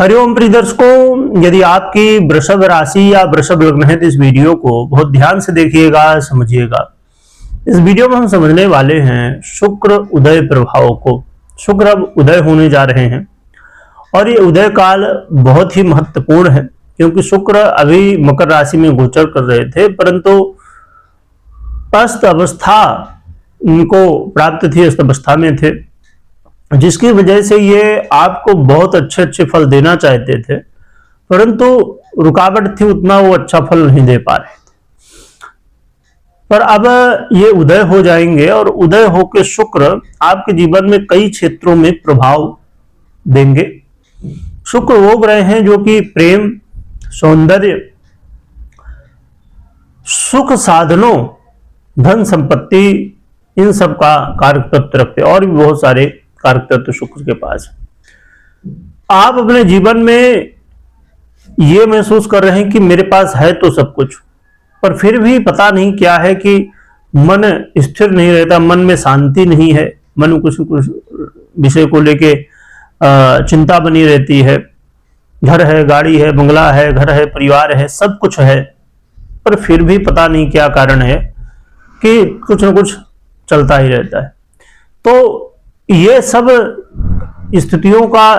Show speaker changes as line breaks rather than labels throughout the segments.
हरिओम प्रिय दर्शकों, यदि आपकी वृषभ राशि या वृषभ लग्न है तो इस वीडियो को बहुत ध्यान से देखिएगा, समझिएगा। इस वीडियो में हम समझने वाले हैं शुक्र उदय प्रभाव को। शुक्र अब उदय होने जा रहे हैं और ये उदय काल बहुत ही महत्वपूर्ण है, क्योंकि शुक्र अभी मकर राशि में गोचर कर रहे थे, परंतु अस्त अवस्था उनको प्राप्त थी, अस्त अवस्था में थे, जिसकी वजह से ये आपको बहुत अच्छे अच्छे फल देना चाहते थे, परंतु रुकावट थी, उतना वो अच्छा फल नहीं दे पा रहे थे। पर अब ये उदय हो जाएंगे और उदय होकर शुक्र आपके जीवन में कई क्षेत्रों में प्रभाव देंगे। शुक्र वो ग्रह हैं जो कि प्रेम, सौंदर्य, सुख साधनों, धन संपत्ति, इन सब का कारक तत्व रखते हैं और भी बहुत सारे कारक तत्व शुक्र के पास। आप अपने जीवन में ये महसूस कर रहे हैं कि मेरे पास है तो सब कुछ, पर फिर भी पता नहीं क्या है कि मन स्थिर नहीं रहता, मन में शांति नहीं है, मन में कुछ विषय को लेके चिंता बनी रहती है। घर है, गाड़ी है, बंगला है, घर है, परिवार है, सब कुछ है, पर फिर भी पता नहीं क्या कारण है कि कुछ न कुछ चलता ही रहता है। तो ये सब स्थितियों का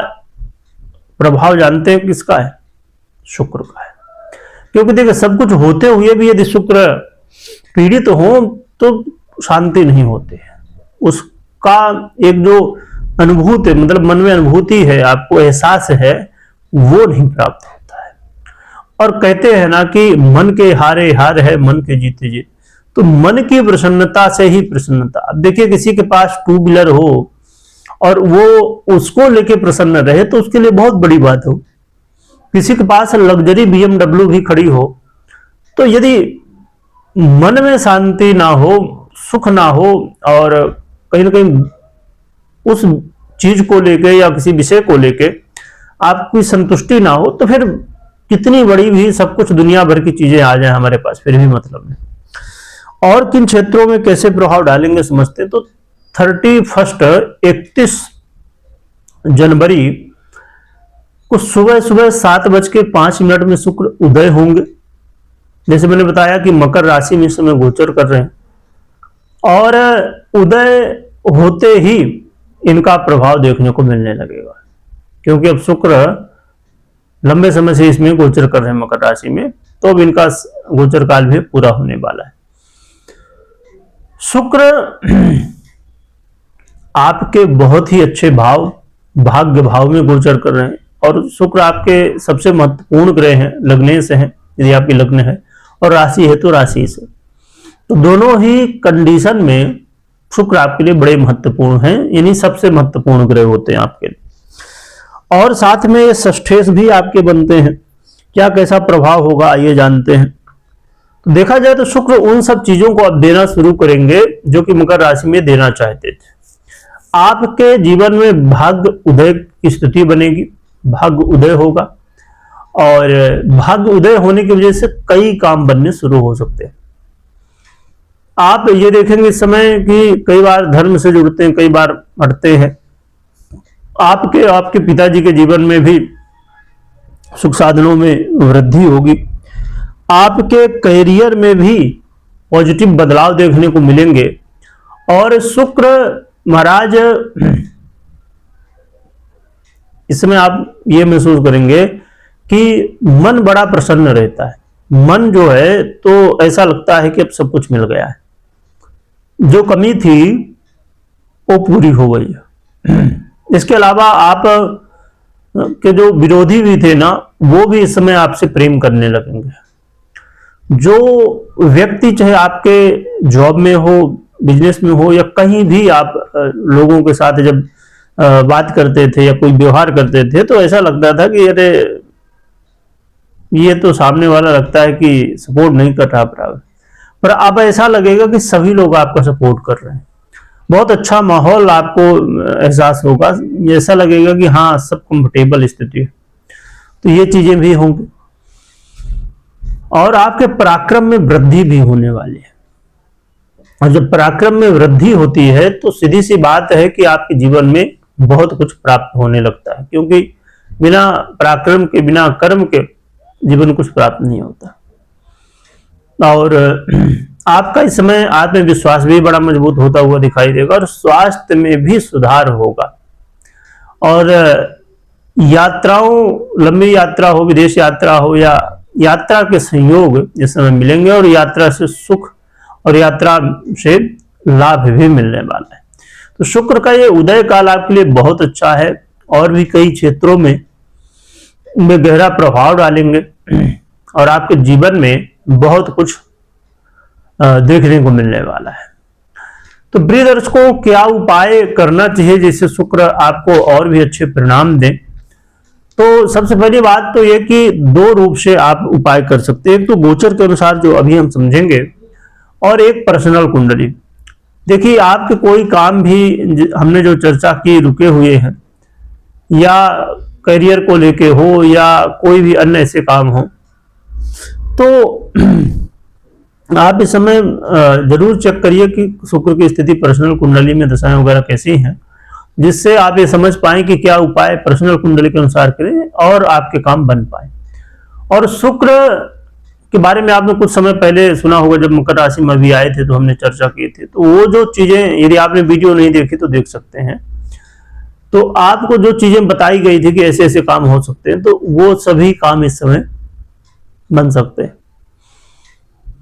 प्रभाव जानते हैं किसका है? शुक्र का है। क्योंकि देखिए, सब कुछ होते हुए भी यदि शुक्र पीड़ित हो तो शांति नहीं होती है। उसका एक जो अनुभूति है, मतलब मन में अनुभूति है, आपको एहसास है, वो नहीं प्राप्त होता है। और कहते हैं ना कि मन के हारे हार है, मन के जीते जीत। तो मन की प्रसन्नता से ही प्रसन्नता। अब देखिए, किसी के पास टू व्हीलर हो और वो उसको लेके प्रसन्न रहे तो उसके लिए बहुत बड़ी बात हो। किसी के पास लग्जरी BMW भी खड़ी हो, तो यदि मन में शांति ना हो, सुख ना हो और कहीं ना कहीं उस चीज को लेके या किसी विषय को लेके आपकी संतुष्टि ना हो, तो फिर कितनी बड़ी भी सब कुछ दुनिया भर की चीजें आ जाए हमारे पास, फिर भी मतलब नहीं। और किन क्षेत्रों में कैसे प्रभाव डालेंगे समझते। तो 31 जनवरी को सुबह सुबह 7:05 में शुक्र उदय होंगे। जैसे मैंने बताया कि मकर राशि में इस समय गोचर कर रहे हैं और उदय होते ही इनका प्रभाव देखने को मिलने लगेगा, क्योंकि अब शुक्र लंबे समय से इसमें गोचर कर रहे हैं मकर राशि में, तो अब इनका गोचर काल भी पूरा होने वाला है। शुक्र आपके बहुत ही अच्छे भाव, भाग्य भाव में गोचर कर रहे हैं और शुक्र आपके सबसे महत्वपूर्ण ग्रह हैं, लग्न से हैं, यदि आपकी लग्न है, और राशि है तो राशि से। तो दोनों ही कंडीशन में शुक्र आपके लिए बड़े महत्वपूर्ण हैं, यानी सबसे महत्वपूर्ण ग्रह होते हैं आपके लिए। और साथ में ये षष्ठेश भी आपके बनते हैं। क्या कैसा प्रभाव होगा आइए जानते हैं। तो देखा जाए तो शुक्र उन सब चीजों को अब देना शुरू करेंगे जो कि मकर राशि में देना चाहते थे। आपके जीवन में भाग्य उदय की स्थिति बनेगी, भाग्य उदय होगा और भाग्य उदय होने की वजह से कई काम बनने शुरू हो सकते हैं। आप ये देखेंगे इस समय कि कई बार धर्म से जुड़ते हैं, कई बार हटते हैं। आपके पिताजी के जीवन में भी सुख साधनों में वृद्धि होगी। आपके करियर में भी पॉजिटिव बदलाव देखने को मिलेंगे और शुक्र महाराज इस समय आप ये महसूस करेंगे कि मन बड़ा प्रसन्न रहता है। मन जो है तो ऐसा लगता है कि अब सब कुछ मिल गया है, जो कमी थी वो पूरी हो गई है। इसके अलावा आप के जो विरोधी भी थे ना, वो भी इस समय आपसे प्रेम करने लगेंगे। जो व्यक्ति चाहे आपके जॉब में हो, बिजनेस में हो या कहीं भी आप लोगों के साथ जब बात करते थे या कोई व्यवहार करते थे, तो ऐसा लगता था कि अरे ये तो सामने वाला लगता है कि सपोर्ट नहीं कर रहा बराबर, पर अब ऐसा लगेगा कि सभी लोग आपका सपोर्ट कर रहे हैं। बहुत अच्छा माहौल आपको एहसास होगा, ऐसा लगेगा कि हाँ सब कंफर्टेबल स्थिति है। तो ये चीजें भी होंगी और आपके पराक्रम में वृद्धि भी होने वाली है। और जब पराक्रम में वृद्धि होती है तो सीधी सी बात है कि आपके जीवन में बहुत कुछ प्राप्त होने लगता है, क्योंकि बिना पराक्रम के, बिना कर्म के जीवन में कुछ प्राप्त नहीं होता। और आपका इस समय आत्मविश्वास भी बड़ा मजबूत होता हुआ दिखाई देगा और स्वास्थ्य में भी सुधार होगा। और यात्राओं, लंबी यात्रा हो, विदेश यात्रा हो या यात्रा के संयोग इस समय मिलेंगे और यात्रा से सुख और यात्रा से लाभ भी मिलने वाला है। तो शुक्र का ये उदय काल आपके लिए बहुत अच्छा है और भी कई क्षेत्रों में गहरा प्रभाव डालेंगे और आपके जीवन में बहुत कुछ देखने को मिलने वाला है। तो प्रिय दर्शकों, क्या उपाय करना चाहिए जिससे शुक्र आपको और भी अच्छे परिणाम दें? तो सबसे पहली बात तो यह कि दो रूप से आप उपाय कर सकते हैं। एक तो गोचर के अनुसार जो अभी हम समझेंगे और एक पर्सनल कुंडली। देखिए, आपके कोई काम भी हमने जो चर्चा की रुके हुए हैं या करियर को लेके हो या कोई भी अन्य ऐसे काम हो, तो आप इस समय जरूर चेक करिए कि शुक्र की स्थिति पर्सनल कुंडली में दशाएं वगैरह कैसी हैं, जिससे आप ये समझ पाएं कि क्या उपाय पर्सनल कुंडली के अनुसार करें और आपके काम बन पाए। और शुक्र के बारे में आपने कुछ समय पहले सुना होगा, जब मकर राशि में भी आए थे तो हमने चर्चा की थी। तो वो जो चीजें, यदि आपने वीडियो नहीं देखी तो देख सकते हैं, तो आपको जो चीजें बताई गई थी कि ऐसे ऐसे काम हो सकते हैं, तो वो सभी काम इस समय बन सकते हैं।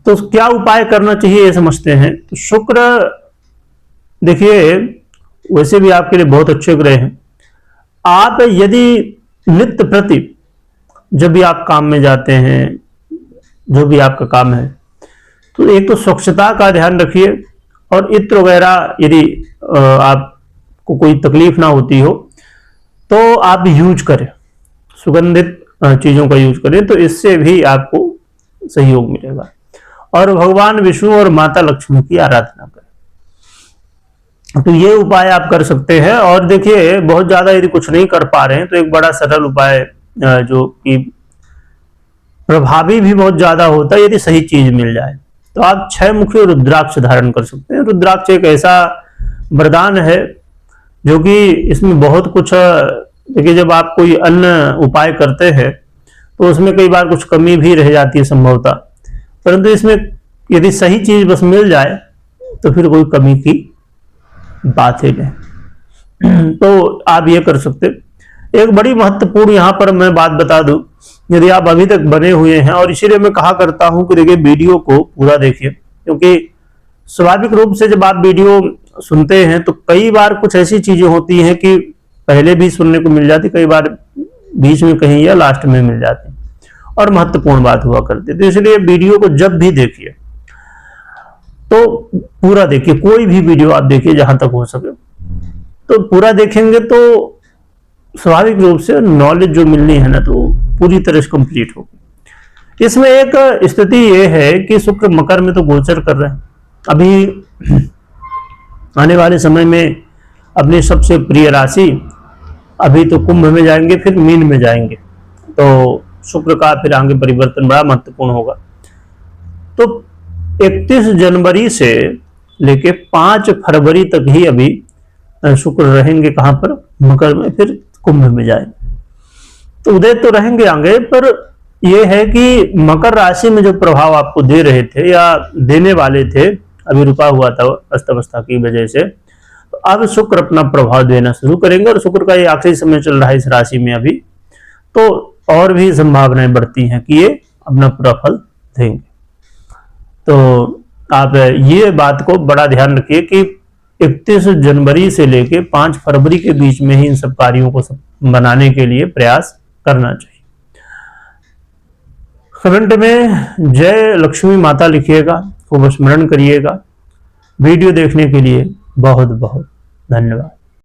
तो क्या उपाय करना चाहिए ये समझते हैं। तो शुक्र देखिए वैसे भी आपके लिए बहुत अच्छे ग्रह हैं। आप यदि नित्य प्रति जब भी आप काम में जाते हैं, जो भी आपका काम है, तो एक तो स्वच्छता का ध्यान रखिए और इत्र वगैरह यदि आपको कोई तकलीफ ना होती हो तो आप यूज करें, सुगंधित चीजों का यूज करें, तो इससे भी आपको सहयोग मिलेगा। और भगवान विष्णु और माता लक्ष्मी की आराधना करें। तो ये उपाय आप कर सकते हैं। और देखिए, बहुत ज्यादा यदि कुछ नहीं कर पा रहे हैं तो एक बड़ा सरल उपाय जो कि प्रभावी भी बहुत ज्यादा होता है, यदि सही चीज मिल जाए, तो आप 6 मुखी रुद्राक्ष धारण कर सकते हैं। रुद्राक्ष एक ऐसा वरदान है जो कि इसमें बहुत कुछ, देखिए जब आप कोई अन्य उपाय करते हैं तो उसमें कई बार कुछ कमी भी रह जाती है संभवतः, परंतु इसमें यदि सही चीज बस मिल जाए तो फिर कोई कमी की बात ही नहीं। तो आप ये कर सकते। एक बड़ी महत्वपूर्ण यहां पर मैं बात बता दूं, यदि आप अभी तक बने हुए हैं, और इसीलिए मैं कहा करता हूं कि देखिए वीडियो को पूरा देखिए, क्योंकि स्वाभाविक रूप से जब आप वीडियो सुनते हैं तो कई बार कुछ ऐसी चीजें होती हैं कि पहले भी सुनने को मिल जाती, कई बार बीच में कहीं या लास्ट में मिल जाती और महत्वपूर्ण बात हुआ करती। तो इसलिए वीडियो को जब भी देखिए तो पूरा देखिए, कोई भी वीडियो आप देखिए जहां तक हो सके, तो पूरा देखेंगे तो स्वाभाविक रूप से नॉलेज जो मिलनी है ना, तो पूरी तरह से कंप्लीट होगी। इसमें एक स्थिति ये है कि शुक्र मकर में तो गोचर कर रहे हैं, अभी आने वाले समय में अपनी सबसे प्रिय राशि, अभी तो कुंभ में जाएंगे, फिर मीन में जाएंगे, तो शुक्र का फिर आगे परिवर्तन बड़ा महत्वपूर्ण होगा। तो 31 जनवरी से लेके 5 फरवरी तक ही अभी शुक्र रहेंगे कहां पर, मकर में, फिर कुंभ में जाएंगे। तो उदय तो रहेंगे आगे, पर यह है कि मकर राशि में जो प्रभाव आपको दे रहे थे या देने वाले थे, अभी रुका हुआ था अस्तव्यस्ता की वजह से, तो अब शुक्र अपना प्रभाव देना शुरू करेंगे। और शुक्र का ये आखिरी समय चल रहा है इस राशि में अभी, तो और भी संभावनाएं बढ़ती हैं कि ये अपना पूरा फल देंगे। तो आप ये बात को बड़ा ध्यान रखिए कि 31 जनवरी से लेके 5 फरवरी के बीच में ही इन सब कार्यों को बनाने के लिए प्रयास करना चाहिए। कमेंट में जय लक्ष्मी माता लिखिएगा, खूब स्मरण करिएगा। वीडियो देखने के लिए बहुत बहुत धन्यवाद।